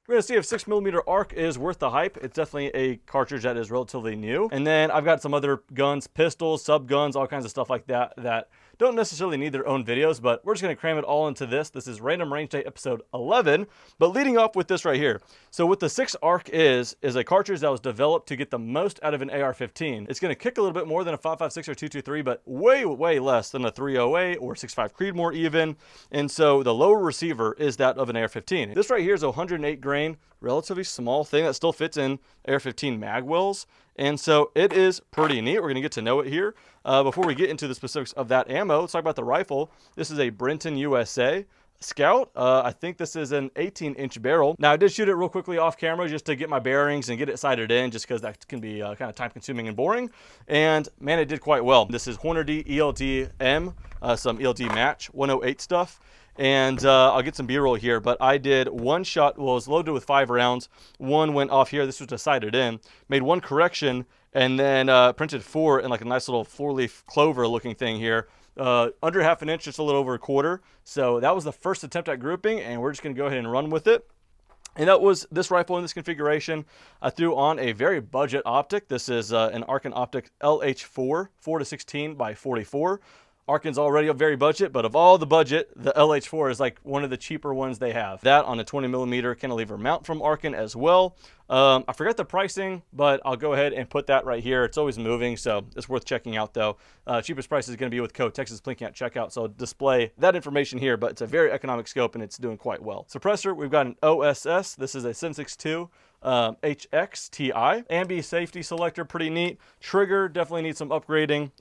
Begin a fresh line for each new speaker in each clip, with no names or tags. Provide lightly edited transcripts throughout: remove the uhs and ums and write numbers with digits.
We're going to see if 6mm ARC is worth the hype. It's definitely a cartridge that is relatively new. And then I've got some other guns, pistols, sub guns, all kinds of stuff like that that don't necessarily need their own videos, but we're just going to cram it all into this. This is Random Range Day episode 11, but leading off with this right here. So what the 6 ARC is a cartridge that was developed to get the most out of an AR-15. It's going to kick a little bit more than a 5.56 or 2.23, but way less than a 308 or 6.5 Creedmoor even. And so the lower receiver is that of an AR-15. This right here is a 108 grain, relatively small thing that still fits in AR-15 mag wells. And so it is pretty neat. We're going to get to know it here. Before we get into the specifics of that ammo, let's talk about the rifle. This is a Brenton USA Scout. I think this is an 18-inch barrel. Now, I did shoot it real quickly off camera just to get my bearings and get it sighted in, just because that can be kind of time-consuming and boring. And, man, it did quite well. This is Hornady ELD-M, some ELD match, 108 stuff. And I'll get some B-roll here, but I did one shot. Well, it was loaded with 5 rounds. One went off here. This was just sighted in. Made one correction, and then printed 4 in like a nice little 4-leaf clover looking thing here. Under half an inch, just a little over a quarter. So that was the first attempt at grouping, and we're just going to go ahead and run with it. And that was this rifle in this configuration. I threw on a very budget optic. This is an Arkin Optic LH4, 4-16 by 44. Arkin's already a very budget, but of all the budget, the LH4 is like one of the cheaper ones they have. That on a 20mm cantilever mount from Arkin as well. I forgot the pricing, but I'll go ahead and put that right here. It's always moving, so it's worth checking out though. Cheapest price is going to be with code Texas Plinking at checkout, so I'll display that information here, but it's a very economic scope and it's doing quite well. Suppressor, we've got an OSS. This is a 7.62 HXTI. Ambi safety selector, pretty neat. Trigger, definitely needs some upgrading.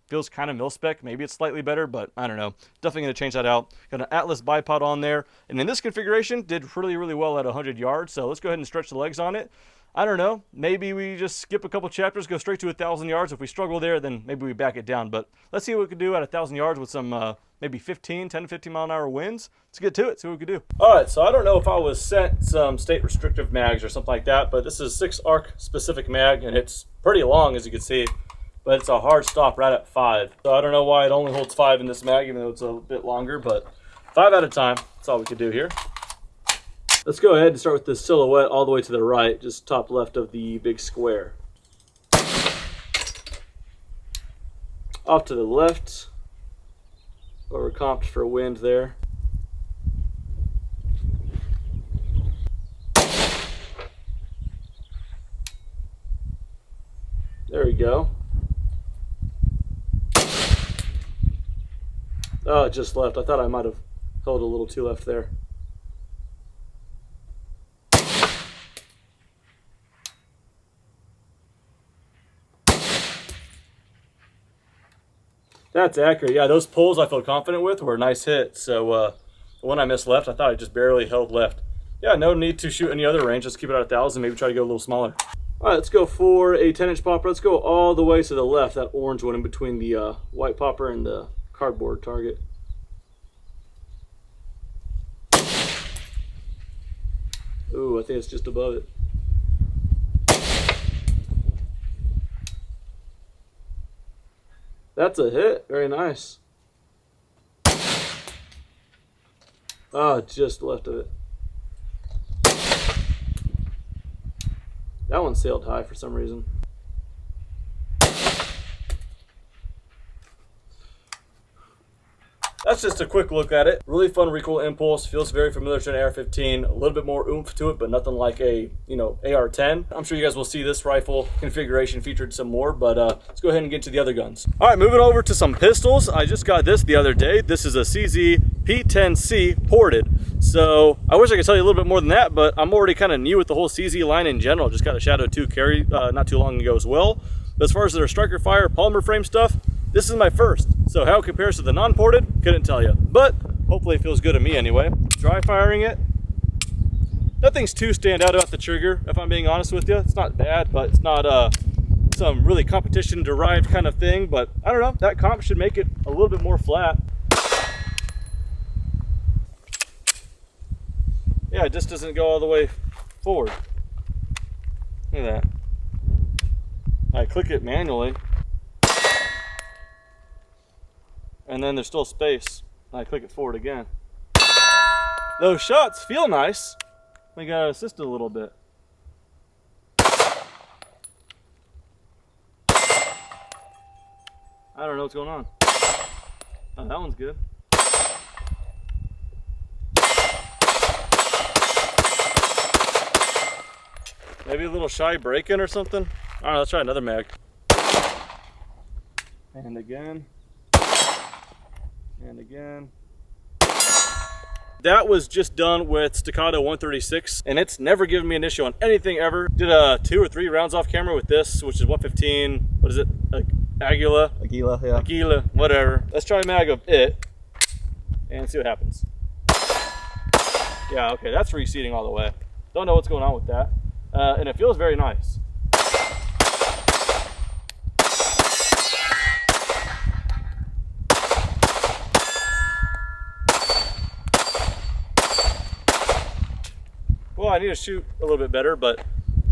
Feels kind of mil-spec. Maybe it's slightly better, but I don't know. Definitely going to change that out. Got an Atlas bipod on there. And in this configuration, did really well at 100 yards. So let's go ahead and stretch the legs on it. I don't know. Maybe we just skip a couple chapters, go straight to 1,000 yards. If we struggle there, then maybe we back it down. But let's see what we can do at 1,000 yards with some maybe 10 to 15 mile an hour winds. Let's get to it, see what we can do. All right, so I don't know if I was sent some state restrictive mags or something like that, but this is 6 ARC specific mag, and it's pretty long, as you can see. But it's a hard stop right at 5. So I don't know why it only holds 5 in this mag, even though it's a bit longer, but 5 at a time. That's all we could do here. Let's go ahead and start with the silhouette all the way to the right, just top left of the big square. Off to the left, over comped for wind there. There we go. Oh, it just left. I thought I might have held a little too left there. That's accurate. Yeah, those pulls I felt confident with were a nice hit. So the one I missed left, I thought I just barely held left. Yeah, no need to shoot any other range. Let's keep it at 1,000. Maybe try to go a little smaller. All right, let's go for a 10-inch popper. Let's go all the way to the left, that orange one in between the white popper and the cardboard target. Ooh, I think it's just above it. That's a hit. Very nice. Oh, just left of it. That one sailed high for some reason. That's just a quick look at it. Really fun recoil impulse. Feels very familiar to an AR-15. A little bit more oomph to it, but nothing like a, AR-10. I'm sure you guys will see this rifle configuration featured some more, but let's go ahead and get to the other guns. All right, moving over to some pistols. I just got this the other day. This is a CZ P10C ported. So I wish I could tell you a little bit more than that, but I'm already kind of new with the whole CZ line in general. Just got a Shadow 2 carry not too long ago as well. But as far as their striker fire polymer frame stuff, this is my first. So how it compares to the non-ported, couldn't tell you. But hopefully it feels good to me anyway. Dry firing it. Nothing's too stand out about the trigger, if I'm being honest with you. It's not bad, but it's not some really competition derived kind of thing. But I don't know, that comp should make it a little bit more flat. Yeah, it just doesn't go all the way forward. Look at that. I click it manually. And then there's still space. I click it forward again. Those shots feel nice. I gotta assist it a little bit. I don't know what's going on. Oh, that one's good. Maybe a little shy break-in or something? I don't know, let's try another mag. And again. And again. That was just done with Staccato 136, and it's never given me an issue on anything ever. Did 2 or 3 rounds off camera with this, which is 115. What is it? Aguila, yeah. Aguila, whatever. Let's try a mag of it and see what happens. Yeah, okay, that's reseating all the way. Don't know what's going on with that. And it feels very nice. Well, I need to shoot a little bit better, but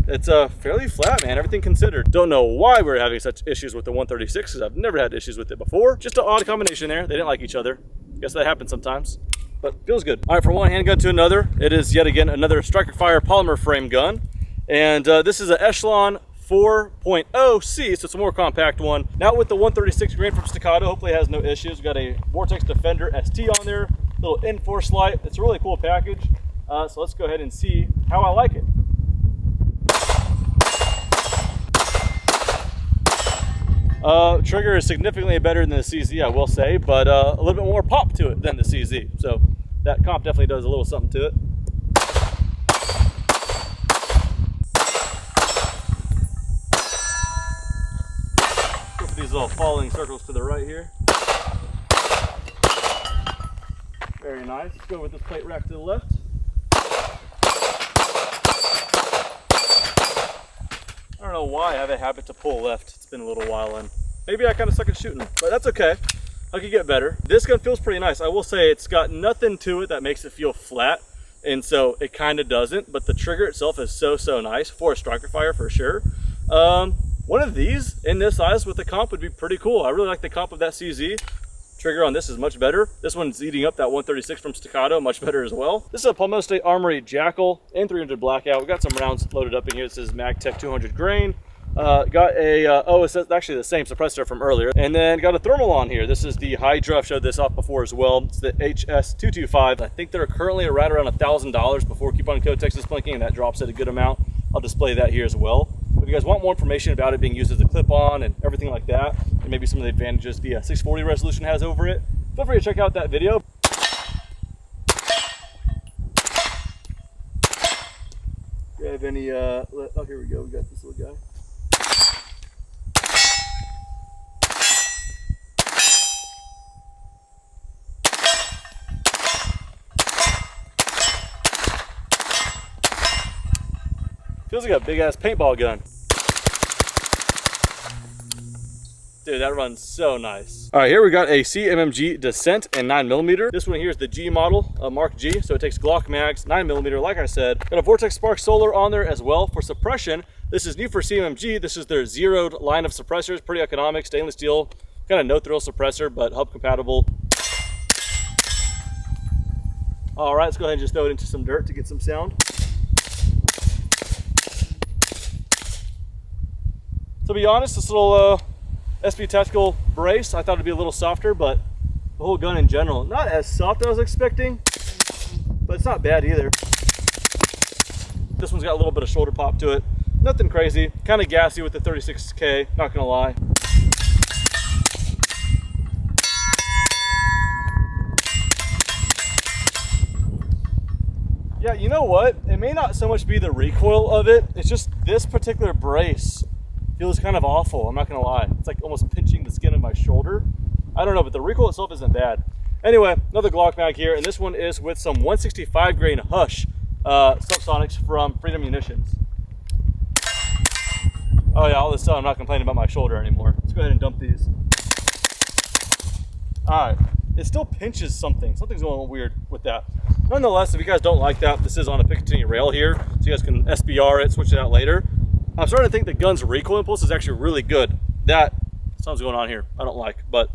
it's fairly flat, man, everything considered. Don't know why we're having such issues with the 136, because I've never had issues with it before. Just an odd combination there. They didn't like each other. Guess that happens sometimes, but feels good. All right, from one handgun to another, it is yet again another Striker Fire polymer frame gun. And this is an Echelon 4.0C, so it's a more compact one. Now with the 136 grain from Staccato, hopefully it has no issues. We've got a Vortex Defender ST on there, little Enforce light. It's a really cool package. So let's go ahead and see how I like it. Trigger is significantly better than the CZ, I will say, but a little bit more pop to it than the CZ. So that comp definitely does a little something to it. Go for these little falling circles to the right here. Very nice. Let's go with this plate rack to the left. I don't know why I have a habit to pull left. It's been a little while, and maybe I kind of suck at shooting, but that's okay. I could get better. This gun feels pretty nice. I will say it's got nothing to it that makes it feel flat, and so it kind of doesn't, but the trigger itself is so nice for a Striker Fire for sure. One of these in this size with the comp would be pretty cool. I really like the comp of that CZ. Trigger on this is much better. This one's eating up that 136 from Staccato, much better as well. This is a Palmetto State Armory Jackal N300 Blackout. We got some rounds loaded up in here. This is MagTech 200 grain. Got a, it's actually the same suppressor from earlier. And then got a thermal on here. This is the Hydra. I've showed this off before as well. It's the HS225. I think they're currently right around $1,000 before coupon code Texas Blinking, and that drops at a good amount. I'll display that here as well. If you guys want more information about it being used as a clip-on and everything like that, and maybe some of the advantages the 640 resolution has over it, feel free to check out that video. Do you have any, oh, here we go, we got this little guy. Feels like a big ass paintball gun. Dude, that runs so nice. All right, here we got a CMMG Dissent in 9mm. This one here is the G model, Mark G. So it takes Glock mags, 9mm, like I said. Got a Vortex Spark Solar on there as well for suppression. This is new for CMMG. This is their zeroed line of suppressors, pretty economic, stainless steel, kind of no thrill suppressor, but hub compatible. All right, let's go ahead and just throw it into some dirt to get some sound. To be honest, this little SB Tactical brace, I thought it'd be a little softer, but the whole gun in general, not as soft as I was expecting, but it's not bad either. This one's got a little bit of shoulder pop to it. Nothing crazy, kind of gassy with the 36K, not gonna lie. Yeah, you know what? It may not so much be the recoil of it, it's just this particular brace feels kind of awful, I'm not gonna lie. It's like almost pinching the skin of my shoulder. I don't know, but the recoil itself isn't bad. Anyway, another Glock mag here, and this one is with some 165 grain Hush subsonics from Freedom Munitions. Oh yeah, all of a sudden I'm not complaining about my shoulder anymore. Let's go ahead and dump these. All right, it still pinches something. Something's going a little weird with that. Nonetheless, if you guys don't like that, this is on a Picatinny rail here, so you guys can SBR it, switch it out later. I'm starting to think the gun's recoil impulse is actually really good. That something's going on here I don't like, but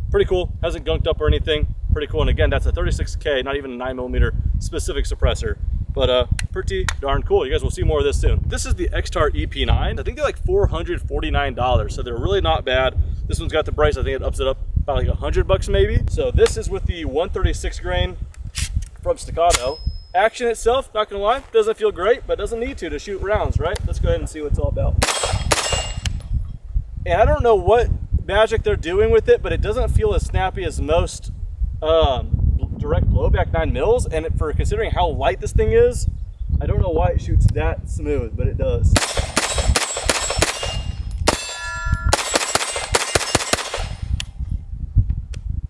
pretty cool. Hasn't gunked up or anything. Pretty cool. And again, that's a 36K, not even a 9mm specific suppressor. But pretty darn cool. You guys will see more of this soon. This is the Extar EP9. I think they're like $449, so they're really not bad. This one's got the price, I think it ups it up about like $100 maybe. So this is with the 136 grain from Staccato. Action itself, not gonna lie, doesn't feel great, but doesn't need to shoot rounds, right? Let's go ahead and see what it's all about. And I don't know what magic they're doing with it, but it doesn't feel as snappy as most direct blowback 9mm, and for considering how light this thing is, I don't know why it shoots that smooth, but it does.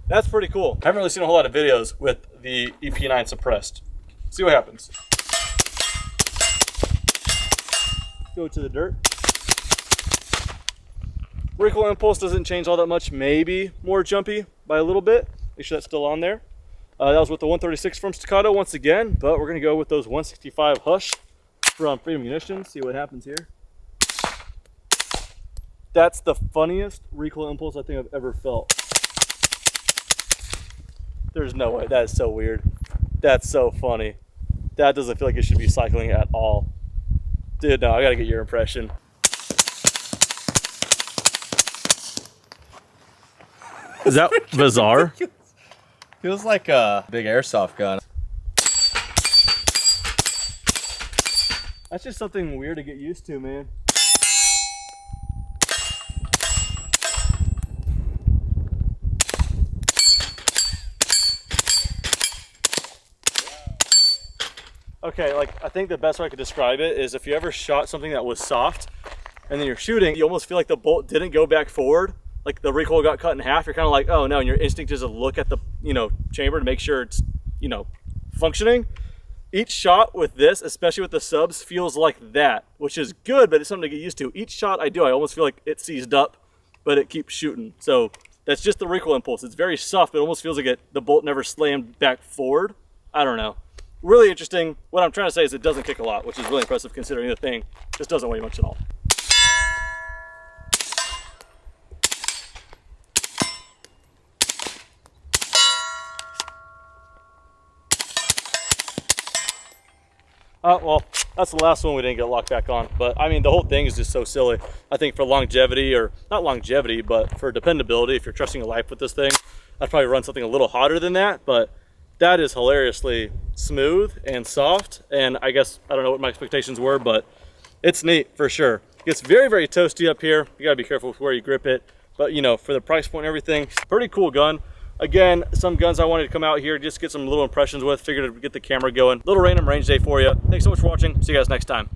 That's pretty cool. I haven't really seen a whole lot of videos with the EP9 suppressed. See what happens. Go to the dirt. Recoil impulse doesn't change all that much, maybe more jumpy by a little bit. Make sure that's still on there. That was with the 136 from Staccato once again, but we're gonna go with those 165 Hush from Freedom Munitions. See what happens here. That's the funniest recoil impulse I think I've ever felt. There's no way, that is so weird. That's so funny. That doesn't feel like it should be cycling at all. Dude, no, I gotta get your impression. Is that bizarre?
Feels like a big airsoft gun.
That's just something weird to get used to, man. Okay, like I think the best way I could describe it is if you ever shot something that was soft and then you're shooting, you almost feel like the bolt didn't go back forward. Like the recoil got cut in half, you're kind of like, oh no, and your instinct is to look at the, chamber to make sure it's, functioning. Each shot with this, especially with the subs, feels like that, which is good, but it's something to get used to. Each shot I do, I almost feel like it seized up, but it keeps shooting. So that's just the recoil impulse. It's very soft, but it almost feels like the bolt never slammed back forward. I don't know. Really interesting. What I'm trying to say is it doesn't kick a lot, which is really impressive considering the thing just doesn't weigh much at all. Well, that's the last one we didn't get locked back on. But I mean, the whole thing is just so silly. I think for longevity, or not longevity, but for dependability, if you're trusting your life with this thing, I'd probably run something a little hotter than that. But that is hilariously smooth and soft. And I guess, I don't know what my expectations were, but it's neat for sure. It gets very, very toasty up here. You gotta be careful with where you grip it. But for the price point and everything, pretty cool gun. Again, some guns I wanted to come out here, just get some little impressions with, figured to get the camera going. Little random range day for you. Thanks so much for watching. See you guys next time.